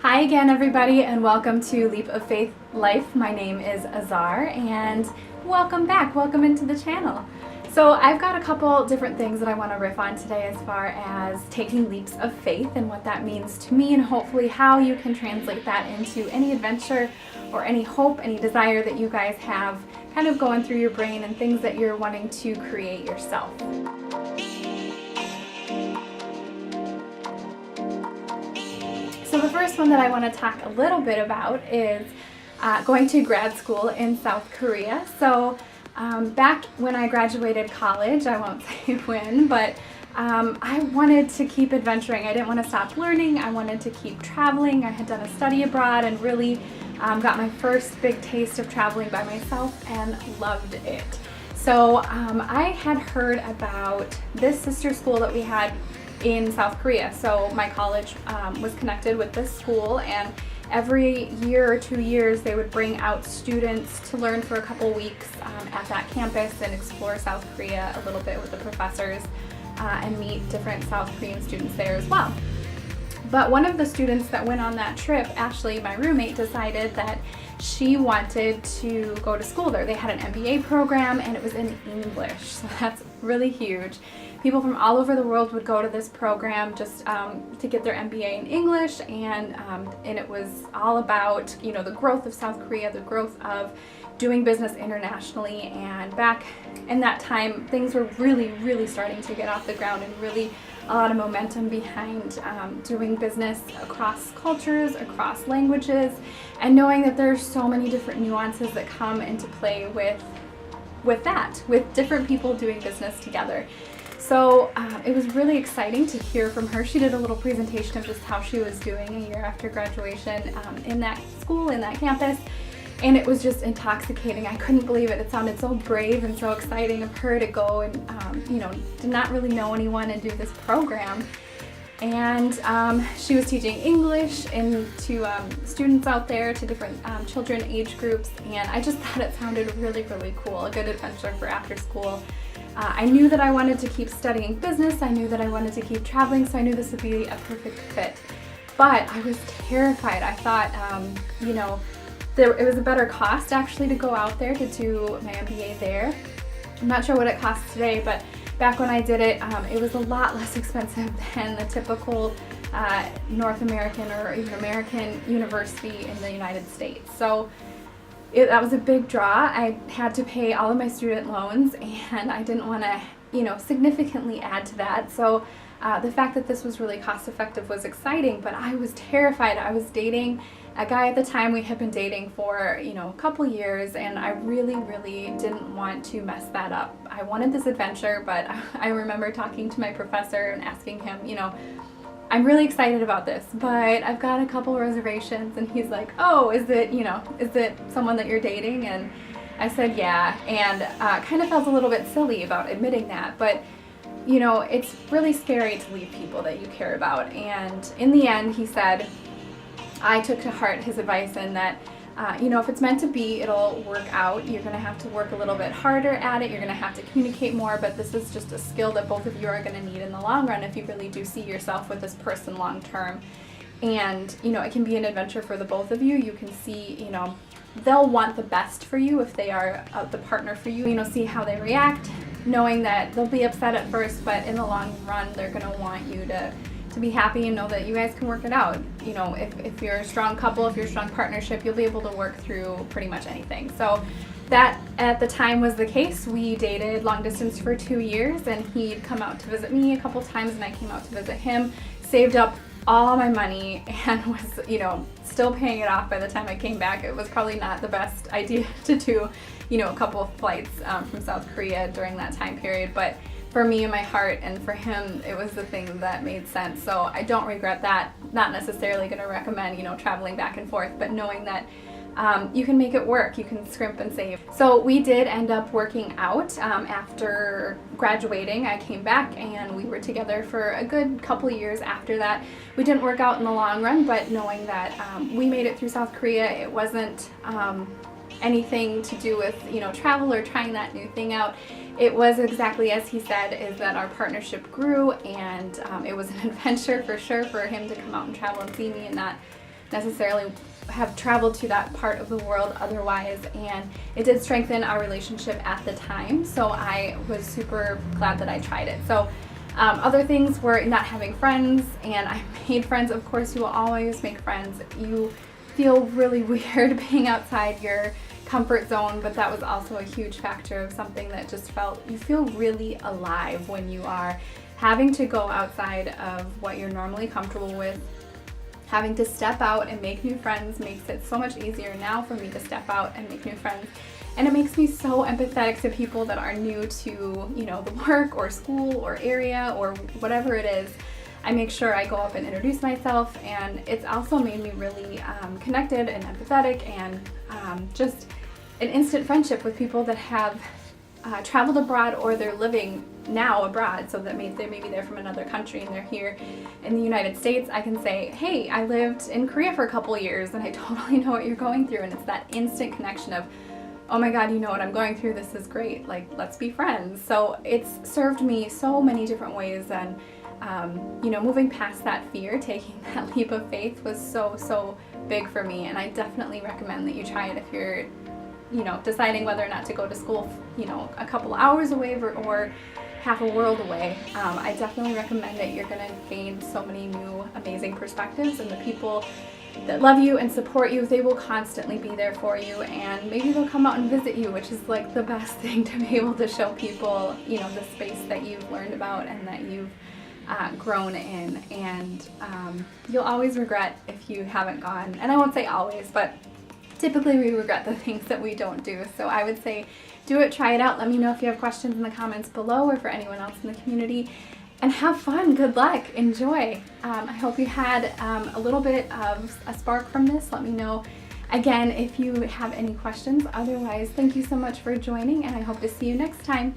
Hi again, everybody, and welcome to Leap of Faith Life. My name is Azar, and welcome back. Welcome into the channel. So I've got a couple different things that I want to riff on today as far as taking leaps of faith and what that means to me, and hopefully how you can translate that into any adventure or any hope, any desire that you guys have kind of going through your brain and things that you're wanting to create yourself. So the first one that I want to talk a little bit about is going to grad school in South Korea. So back when I graduated college, I won't say when, but I wanted to keep adventuring. I didn't want to stop learning. I wanted to keep traveling. I had done a study abroad and really got my first big taste of traveling by myself and loved it. So I had heard about this sister school that we had in South Korea. So my college was connected with this school, and every year or 2 years they would bring out students to learn for a couple weeks at that campus and explore South Korea a little bit with the professors and meet different South Korean students there as well. But one of the students that went on that trip, Ashley, my roommate, decided that she wanted to go to school there. They had an MBA program and it was in English, so that's really huge. People from all over the world would go to this program just to get their MBA in English, and it was all about, you know, the growth of South Korea, the growth of doing business internationally. And back in that time, things were really starting to get off the ground, and really a lot of momentum behind doing business across cultures, across languages, and knowing that there's so many different nuances that come into play with different people doing business together. So it was really exciting to hear from her. She did a little presentation of just how she was doing a year after graduation in that school, in that campus, and it was just intoxicating. I couldn't believe it. It sounded so brave and so exciting of her to go and, did not really know anyone and do this program. And she was teaching English to students out there, to different children age groups, and I just thought it sounded really cool, a good adventure for after school. I knew that I wanted to keep studying business. I knew that I wanted to keep traveling, so I knew this would be a perfect fit. But I was terrified. I thought, it was a better cost actually to go out there to do my MBA there. I'm not sure what it costs today, but back when I did it, it was a lot less expensive than the typical North American or even American university in the United States. So that was a big draw. I had to pay all of my student loans, and I didn't want to, significantly add to that. So the fact that this was really cost effective was exciting, but I was terrified. I was dating a guy at the time. We had been dating for, a couple years, and I really didn't want to mess that up. I wanted this adventure, but I remember talking to my professor and asking him, I'm really excited about this, but I've got a couple reservations. And he's like, oh, is it someone that you're dating? And I said, yeah, and kind of felt a little bit silly about admitting that, but it's really scary to leave people that you care about. And in the end, he said, I took to heart his advice, and that if it's meant to be, it'll work out. You're going to have to work a little bit harder at it. You're going to have to communicate more, but this is just a skill that both of you are going to need in the long run if you really do see yourself with this person long term. And, it can be an adventure for the both of you. You can see, they'll want the best for you if they are the partner for you. See how they react, knowing that they'll be upset at first, but in the long run, they're going to want you to be happy and know that you guys can work it out. If you're a strong couple, if you're a strong partnership, you'll be able to work through pretty much anything. So that at the time was the case. We dated long distance for 2 years, and he'd come out to visit me a couple times and I came out to visit him, saved up all my money, and was, still paying it off by the time I came back. It was probably not the best idea to do, a couple of flights from South Korea during that time period, but for me, in my heart, and for him, it was the thing that made sense. So I don't regret that. Not necessarily going to recommend, traveling back and forth, but knowing that you can make it work. You can scrimp and save. So we did end up working out after graduating. I came back and we were together for a good couple of years after that. We didn't work out in the long run, but knowing that we made it through South Korea, it wasn't anything to do with, travel or trying that new thing out. It was exactly as he said, is that our partnership grew, and it was an adventure for sure for him to come out and travel and see me and not necessarily have traveled to that part of the world otherwise, and it did strengthen our relationship at the time, so I was super glad that I tried it. So other things were not having friends, and I made friends. Of course, you will always make friends. You feel really weird being outside your comfort zone, but that was also a huge factor of something that just felt, you feel really alive when you are having to go outside of what you're normally comfortable with. Having to step out and make new friends makes it so much easier now for me to step out and make new friends. And it makes me so empathetic to people that are new to, the work or school or area or whatever it is. I make sure I go up and introduce myself, and it's also made me really connected and empathetic, and just an instant friendship with people that have traveled abroad, or they're living now abroad, so that they may be there from another country and they're here in the United States. I can say, hey, I lived in Korea for a couple years and I totally know what you're going through, and it's that instant connection of, oh my God, you know what I'm going through, this is great, like, let's be friends. So it's served me so many different ways, and moving past that fear, taking that leap of faith was so big for me, and I definitely recommend that you try it if you're deciding whether or not to go to school, a couple hours away or half a world away. I definitely recommend it. You're going to gain so many new amazing perspectives, and the people that love you and support you, they will constantly be there for you, and maybe they'll come out and visit you, which is like the best thing to be able to show people, the space that you've learned about and that you've grown in. And you'll always regret if you haven't gone, and I won't say always, but typically we regret the things that we don't do. So I would say do it, try it out. Let me know if you have questions in the comments below, or for anyone else in the community, and have fun. Good luck. Enjoy. I hope you had a little bit of a spark from this. Let me know again if you have any questions. Otherwise, thank you so much for joining, and I hope to see you next time.